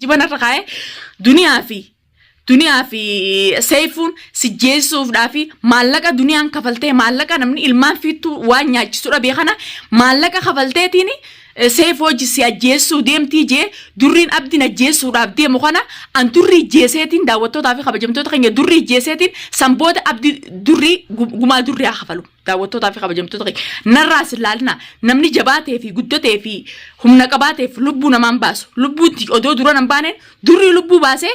جبنا الرقاية دنيا في سيفون سجيسوف دافي مالك دنيا كفلتي مالك أنا من إلمان فيتو وانيا جسورة بيخنا مالك خفلتي تيني سيفو جسيا جيسو ديم تيجي دورين أبدينا جيسو رابدي مخنا أن دوري جيسيتين داوتو دافي خبجمتو تخيني دوري جيسيتين سامبود أبدي دوري غما دوري أخفلو داوتو دافي خبجمتو تخيني نراس لالنا نمني جباتي في قدتي في هم نقباتي في لبو نمان باسو لبو تي أدو دورا نمبانين دوري لبو باسي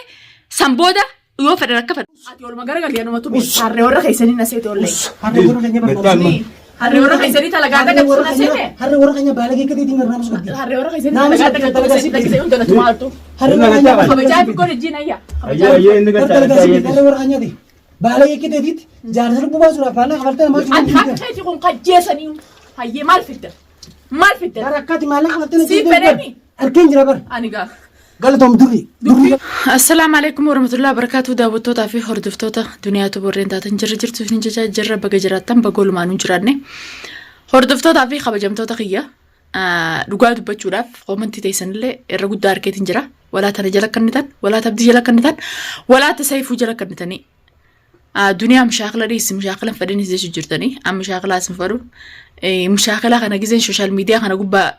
سامبودا يوفر ركفت أتيول مغرق اللي أنا ما تبي هاري ورا خيسني نسيت ولا هاري ورا كنيا بالله هاري ورا خيسني تلاقاتا كتسونا سينه هاري ورا كنيا بالله كده دي مرنا مش بدي هاري ورا خيسني تلاقاتا كتسونا سينه وندنا توالتو هاري ورا كنيا خبجات بكون الجين أيا هاري ورا كنيا دي بالله كده دي جارس لو بواسو رافانا خبرت ما أنت خايف يكون قد جيسني هاي مال فيتر ركعتي مالك خبرت سيبرني أركين جرابر أنا قال قال توم دوري السلام عليكم ورحمة الله وبركاته داوتوتا في هردفتوتا دنيا تبورين تاتن جرجرتو في نجا جرب بجراتن بقول ما نجراني هردفتوتا في خبجمتوتا خيا دغا دبچوداف قومنتي تيسنله ارغو داركيتين جرا ولا تنجل كنتن ولا تبدي جل كنتن ولا تسيفو جل كنتني دنيا مشاغله ديس مشاغله فدني زي جرتني ام مشاغله اسم فرو مشاغله انا جزين سوشيال ميديا انا غبا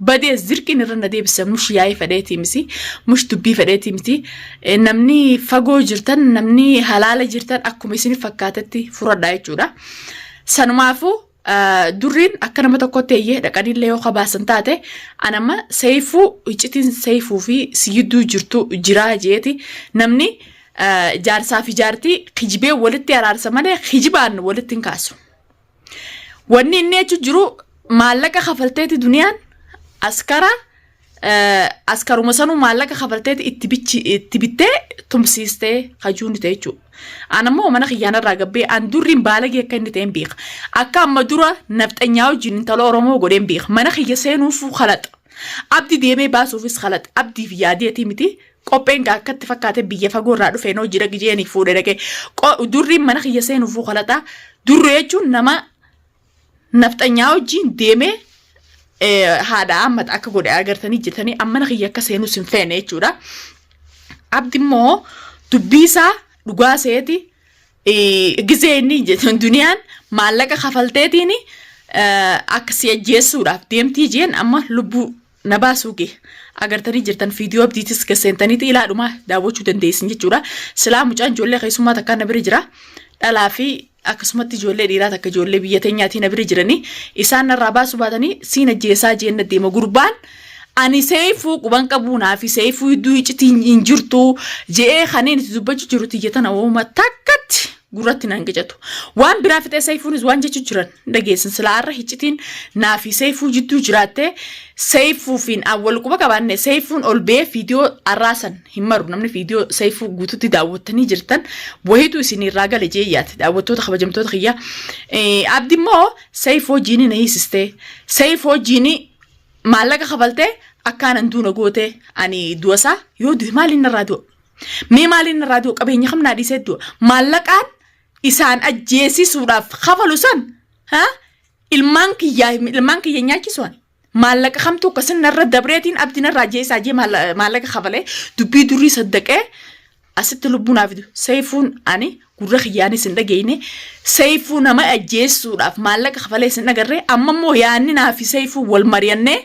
بدي زركين الرندي بس مش ياي فديتي مسي مش تبي فديتي مسي نمني فجو جرتن نمني حلال جرتن أكو مسيني فكاتتي فردا يجودا سنمافو دورين أكنا متقطعية دكاني ليو خباسن تاته أنا ما سيفو يجتين سيفو في سيدو جرتو جرا جيتي نمني جار سافي جارتي خجبه ولتي أرار سمانه خجبان ولتين كاسو وني نيجو جرو مالك خفلتي دنيان أسكارو مثلاً مالك خبرتين اتبتة تمسيسته خجون تيجو أنا مو من خيانة راقبي أندورين بالغ يكن تنبيخ أكام مدورة نفتنياو جنين تلو رمو قدين بيخ من خيسينو فو خلط أبدي ديمي باسو فيس خلط أبدي فيادي تيمتي قوبينغا كتفكاتي بيه فقور رادو فينو جيرا جيني فوري لكي دورين من خيسينو فو خلطا دوريجو نما نفتنياو جين ديمي هذا أمد أكبر أجرتني جتني أما نخيّا كسينو سنفينة جورا عبد مو تبيسا لقاسيتي جزيني جتن دنيان مالك خفلتيني أكسي جيسورا ديمتي جين أما لبو نباسوكي أجرتني جتن فيديو بديتس كسنتني تيلا دوما داوچو دنديسني جورا سلام جان جولة خيسوما تكان برجرا ألافي akkasumatti ijoollee dhiiraa takka ijoollee biyya teenyaatiin abira jiranii isaan narraa baasuu baatanii siin ajjeesaa jeen deema gurbaan ani seefuu quban qabuu naafi seefuu iddoo icitiin hin jirtu je'ee kaneen itti dubbachuu jiru tiyyatan awwaama takkatti gurratti nan gajatu waan biraa fixee seefuunis waan jechuu jiran dhageessin silaarra icitiin naafi seefuu jidduu jiraattee seefuufiin awwal quba qabaanne seefuun ol bee viidiyoo arraasan hin maru namni viidiyoo seefuu guututti daawwattanii jirtan wahiitu isinirraa gale jeeyyaati daawwattoota kabajamtoota kiyya abdi immoo seefuu jiini na hiisistee seefuu jiini maallaqa kafalte akkaanan duuna goote ani duwasaa yoo du'e maaliin narraa du'a mee maaliin narraa du'a qabeenya kamnaa dhiisee du'a maallaqaan isaan ajjeesisuudhaaf kafalu san ilmaan kiyya nyaachisuun maallaqa kamtu akkasin narra dabreetiin abdii narraa ajjeesaa jee maallaqa kafalee dubbii durii saddaqee asitti lubbuunaaf fidu seefuun ani gurra kiyyaanis hin dhageenye seefuu nama ajjeesuudhaaf maallaqa kafalee hin agarree amma immoo yaanni naafi seefuu wal mari'annee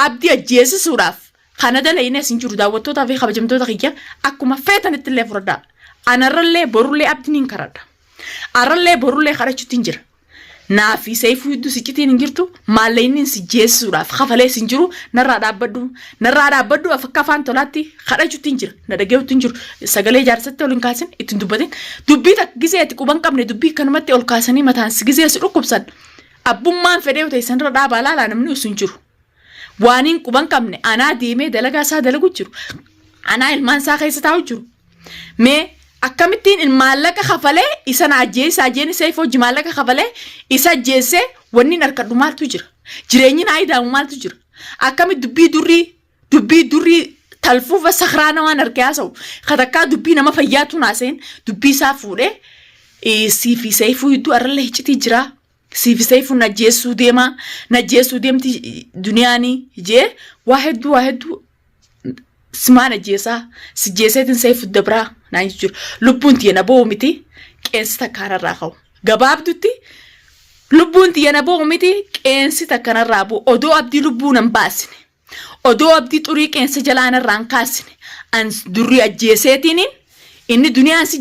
abdii ajjeesisuudhaaf kana dalaynee sin jiru daawwattootaa fi kabajamtoota kiyya akkuma feetanitti illee fudhadhaa anarrallee borullee abdiin hin karadha arrallee borullee kadhachuutti hin jira naafi seefuu iddoo siccitiin hin jirtu maallayniin si jeessuudhaaf kafalee sin jiru narraa dhaabbaddu akka afaan tolaatti kadhachuutti hin jira na dhageewutti hin jiru sagalee jaarsatti ol hin kaasin ittiin dubbatin dubbii takka gizeetti quban qabne dubbii kanumatti ol kaasanii mataan si gizeessu dhukkubsan abbummaan fedhee ta'e irra dhaabaa laalaa namni usu hin jiru waaniin quban qabne anaa deemee dalagaa isaa dalagu jiru anaa ilmaan isaa keessa taa'u jiru mee akkamittiin maallaqa kafalee isa na ajjeesaa jeeni seefuu hojii maallaqa kafalee isa ajjeesee wanni harkadhu maaltu jira jireenyi naa idaamu maaltu jira akkamit dubbii durii talfuufa sakraana waan harkee haasa'u katakkaa dubbii nama fayyaatu naaseen dubbii isaa fuudhee siifi seefuu iddoo arrallee hiccitii jira siifi seefuu najjeessuu deemti duniyaanii jee waa hedduu سمعنا جيسا سجيسات نسيف الدبرة نانجور لبون تينا بو متي كنستا كان الراخو جباب دوتي لبون تينا بو متي كنستا كان الرابو أدو أبدي لبون نباسني أدو أبدي طريق كنسا جلان الرانكاسني أن دري الجيساتينين إني دنيا سي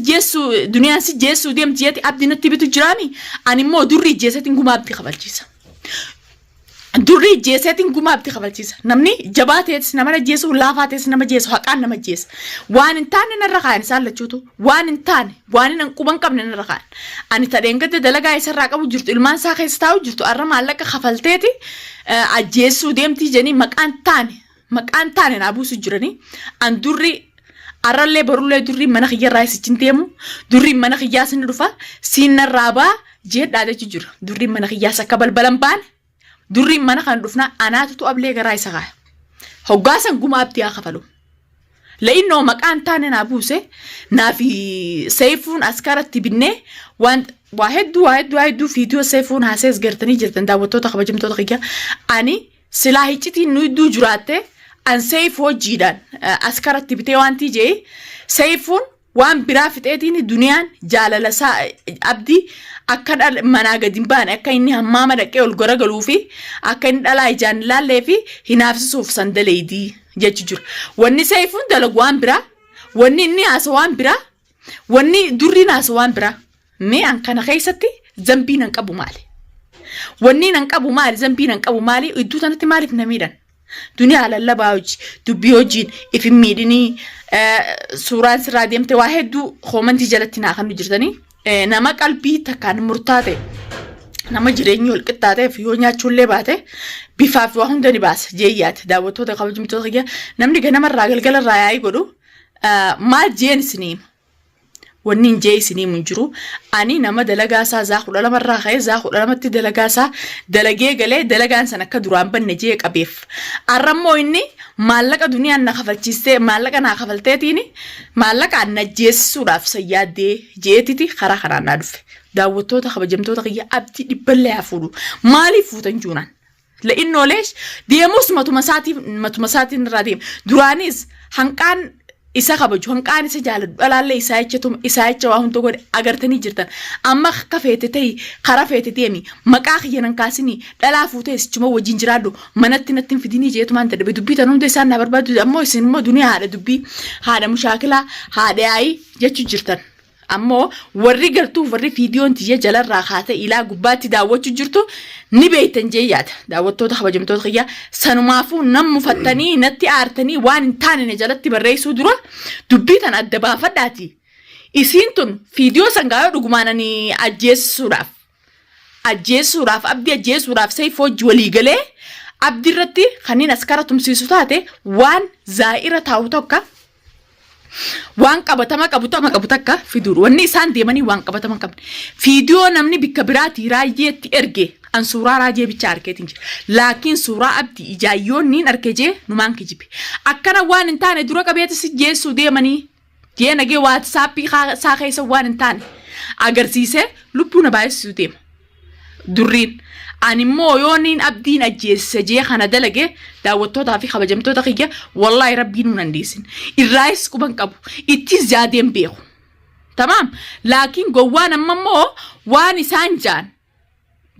جيسو ديم جيتي أبدي نتبتو جرامي أني مو دري جيساتين قوم أبدي خبال جيسا دري جيساتين قوم أبدي خبال جيسا نمني جباتيس نمنا جيسو لافاتيس نما جيسو حقان نما جيس وان انتاني نرخان سالة جوتو وان انتاني وان ننقوبان قبل نرخان أني تدينك دلقا يسر راقبو جرتو المان ساقي ستاو جرتو أرم علىك خفلتيتي الجيسو ديم تيجاني مكان تاني نابوسو جراني أن دري أرالله برولله دري mana khiyya raayis cintemu durri mana khiyya sin rufa sinna raba je dade jujur durri mana khiyya sakabal balamban durri mana kan rufna anatu tu able ga raayis ga hogasan guma abti ya khafalu la inno makan tane na buse na fi sayfun askarat tibne wan واحد فيديو سيفون هاسيس قرتني جرتن داوتو تخبجم تو دقيقه اني سلاحي تي نودو جراته أن سيفو جيدان أسكارت تبتي وانتي جي سيفون وان برافت ايتيني دنيان جالة لسا أبدي أكاد مناغا ديمبان أكا إني هماما دكي والغرقلو في أكا إني دلاي جان لالي في هنافس سوف سندلي دي جاججور واني سيفون دلق وان برا واني إني أسوان برا واني دوري ناسوان برا مي أنكنا خيستي زنبين أنكابو مالي واني ننكابو مالي زنبين أنكابو مالي ويدو تنتي مالي في نميران دنيا على اللباوج دبيوجين إفميدني سوران سراديم تواحدو خومنتي جلتنا خمد جرتني نما قلبي تكان مرتاته نما جرينيو القطاته فيونيا تشولي باته بفاف وهم دني باس جيات داوتو تقبل جمتو تغيا نمني غنما راغل غل راياي غدو ما جين سنيم ونين جاي سنين منجرو أني نما دلقاسا زاخو لما الراخي زاخو لما تي دلقاسا دلقية قلي دلقان سنة كدران بنجيك أبيف أرمو إني مالك دنيا نخفلتيستي مالك أنا خفلتيني مالك عن نجيس سوراف سياد دي جيتي خرا خرا نادف داوتو تخبا جمتو تغيي أبتي دبالي أفولو مالي فوتن جونان لأنه ليش ديموس متمساتي نراديم درانيز هنكان isa kabaju hanqaan isa jaaladu dhalaalle isaayicha waa hundi godhe agartanii jirtan amma kafeete ta'i kara feete deemi maqaa kiyyanan kaasini dhalaa fuutee isichuma wajjin jiraadhu manatti natti fidinii jeetu maan tadhabe dubbii tan hunda isaan na barbaadu ammoo isin immoo duniyaa haadha dubbii haadha mushaakilaa haadha yaa'ii jechuu jirtan ammoo warri gartuu warri fiidiyoon tiyya jalarraa kaate ilaa gubbaatti daawwachuu jirtu ni beeytan jeeyyaata daawwattoota kabajamtoota kiyya sanumaafuu nam mufattanii natti aartanii waan hin taane jalatti barreessuu dura dubbii tan adda baafadhaati isiin tun fiidiyoo sangaayoo dhugumaananii ajjeessuudhaaf abdii ajjeessuudhaaf sayfoo walii galee abdii irratti kanneen askara tumsiisu taate waan zaa'ira taa'u tokko waan qabatama qabu takka fidur wanni isaan deemanii waan qabatama qabne fiidiyoo namni bikka biraati raayyeetti erge an suuraa raajee bicha arkeetin jira laakiin suuraa abdi ijaayyoon niin arkeje numaan kijibe akkana waan hin taane dura qabeeti si jeessu deemanii jee nagee waatsaappii saa keessa waan hin taane agarsiise lubbuu na baay'isuu deema durriin animmoo yooniin abdiin ajjeesse jee kana dalage daawwattootaa fi kabajamtoota kiyya wallahi rabbiin nu nandeessin irraayis quban qabu ittis jaadeen beeku tamaam laakiin gowwaan ammoo waan isaan jaan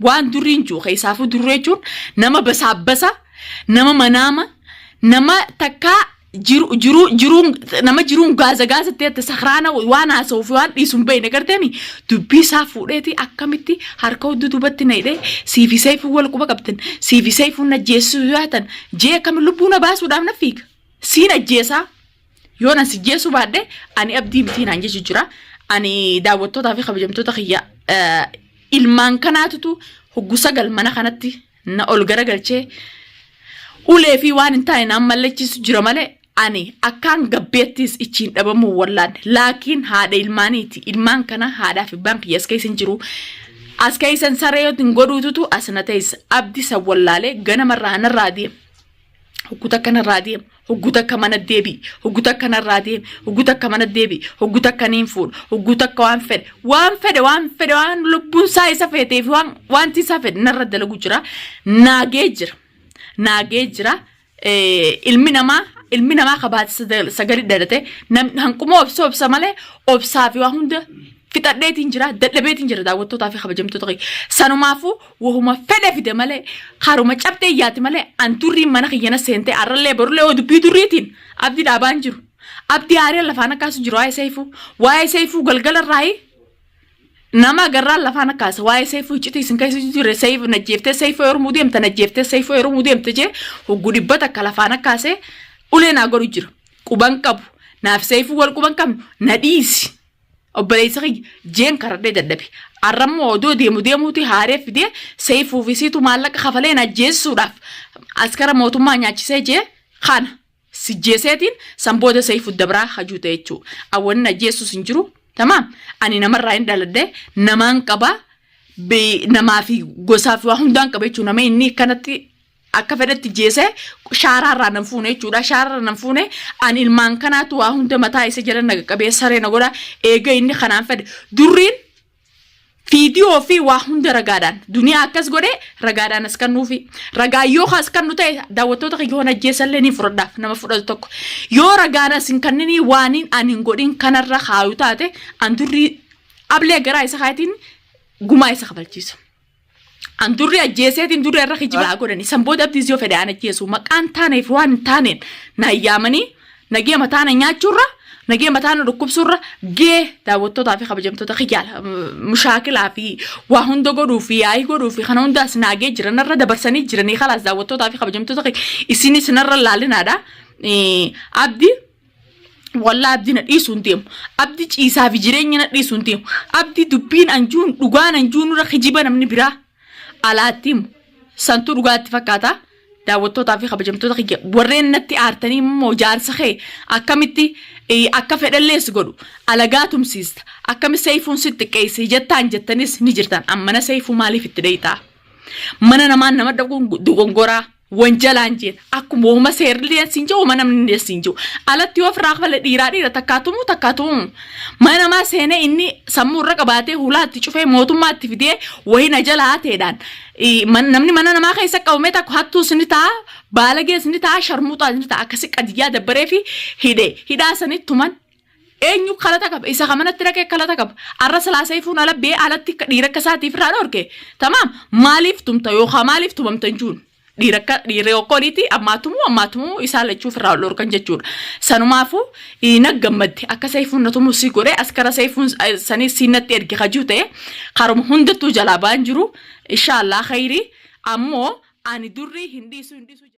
waan durriin juu keessaafu durree jechuun nama basaabbasa nama manaama nama takkaa jiruun gaza teete sakraana waan haasa'uuf waan dhiisuun bahe nagarteemi dubbii isaa fuudheeti akkamitti harka hudduu duubatti na hidhee siifi sayfuu wal quba qabtan siifi sayfuu na jeessuu yaatan jee akkami lubbuu na baasuudhaaf na fiiga siin ajjeesaa yoo nan si jeessuu baadhe ani abdii mitii naan jechu jira ani daawwattootaa fi kabajamtoota kiyya ilmaan kanaatutu hoggu sagal mana kanatti na ol garagalchee ulee fi waan hin taane naan mallachiisu jira malee ani akkaan gabbeettis ichiin dhabamu wallaan laakiin haadha ilmaaniiti ilmaan kana haadhaa fi abbaan kiyya as keessan jiru as keessan sareeyotiin godhuututu asna ta'is abdi san wallaalee ganamarraa narraa deem hogguta kanarraa deem hogguta akka mana deebi hogguta akka narraa deem hogguta akka mana deebi hogguta akka niin fuudhu hogguta akka waan fedhe waan lubbuun isaa isa feeteef wanti isaa fedhe narra dalagu jira naagee jira ilmi namaa ilmi namaa kabaate sagalee dadhate hanquma obsa malee obsaa fi waa hunda fixadheetiin jira dadhabeetiin jira daawwattootaa fi kabajamtoota kiyya sanumaafuu wahuma fedhe fide malee haruma cabdee yaati malee an durriin mana kiyyana seentee arrallee borullee oo dubbii durriitiin abdii dhaabaan jiru abdii haaree lafaan akkaasu jiru waa'ee seefuu galgalarraayi nama garraa lafaan akkaasa waa'ee seefuu iccitii isin keessa jirre seefuu najjeeftee seefuu yeroo mudeemte najjeeftee seefuu yeroo mudeemte jee hogguu dhibbata akka lafaan akkaasee ulee naa godhu jira quban qabu naaf seefuu wal quban qabnu na dhiisi obboleessa kiyya jeen karadhee dadhabe arrammoo odoo deemuuti haaree fidee seefuu fi siitu maallaqa kafalee najjeessuudhaaf askara mootummaa nyaachisee jee kana sijjeeseetiin sanbooda seefuu dabraa hajuute jechuudha awwanni najjeessus hin jiru. Tamam ani namarraa hin dhaladde namaan qaba namaa fi gosaa fi waa hundaan qaba jechuudha nama inni kanatti akka fedhetti jeesee shaaraarraa nan fuune jechuudha shaaraarraa nan fuune ani ilmaan kanaatu waa hunda mataa isa jala naga qabee saree na godha eega inni kanaan fedhe durriin fiidiyoo fi waa hunda ragaadhaan duniyaa akkas godhe ragaadhaan as kannuufi ragaa yoo as kannu ta'e daawwattoota kiyyoon ajjeesallee ni fudhadhaaf nama fudhatu tokko yoo ragaan asin kannini waaniin ani hin godhin kanarra haayu taate an durrii ablee garaa isa kaatiin gumaa isa kabalchiisa. An durri ajjeeseetiin durri irra kijibaa godhani sanbooda abdiis yoo fedhe an ajjeesu maqaan taaneef waan hin taaneen na ayyaamanii nagee mataa na nyaachuurra nagee mataa na dhukkubsuurra gee daawwattootaa fi kabajamtoota kiyyaala mushaakilaa fi waa hunda godhuu fi yaa'ii godhuu fi kana hundaas naagee jiranarra dabarsanii jiranii khalaas daawwattootaa fi kabajamtoota kiyya isinis narra laalinaadha abdi walla abdi na dhiisuu hin deemu abdi ciisaa fi jireenya na dhiisuu hin deemu abdi dubbiin anjuun dhugaan anjuunurra kijiba namni biraa alaattiimu santuu dhugaatti fakkaata daawwattootaa fi kabajamtoota kiyya warreen natti aartanii immoo jaarsa kee akkamitti akka fedhallees godhu alagaa tumsiista akkami seefuun sitti qeesse jettaan jettanis ni jirtan ammana seefuu maaliif itti dheeytaa mana namaan nama dhaquun dogongoraa wanjalaan jeen akkuma uuma seerlee sinjoo uuma namni sinjoo alatti yoo firaaq fale dhiira takkaatumu mana namaa seenee inni sammuu irra qabaatee hulaatti cufee mootummaatti fidee wayina jalaa ta'edhaan namni mana namaa keessa qabamee takko hattuu sini ta'a baalagee sini ta'a sharmuuxaa sini ta'a akkasi qadiyyaa dabbaree fi hidhaa sanitti tuman eenyu kalata qaba isa kamanatti dhaqee kalata qaba arra salaasee fuun ala bee alatti dhiira akka isaatiif irraa dhorke tamaam maaliif tumta yookaan maaliif tumamtan juun dhiira okkoliiti ammaatumu isaa lachuuf irraa dhorkan jechuudha sanumaafuu naggammadde akka seefuun natumu si godhe askara seefuun sanii siinatti erge hajuu ta'e karuma hundattuu jalaa baan jiru inshaallah khayrii ammoo ani durri hin dhiisu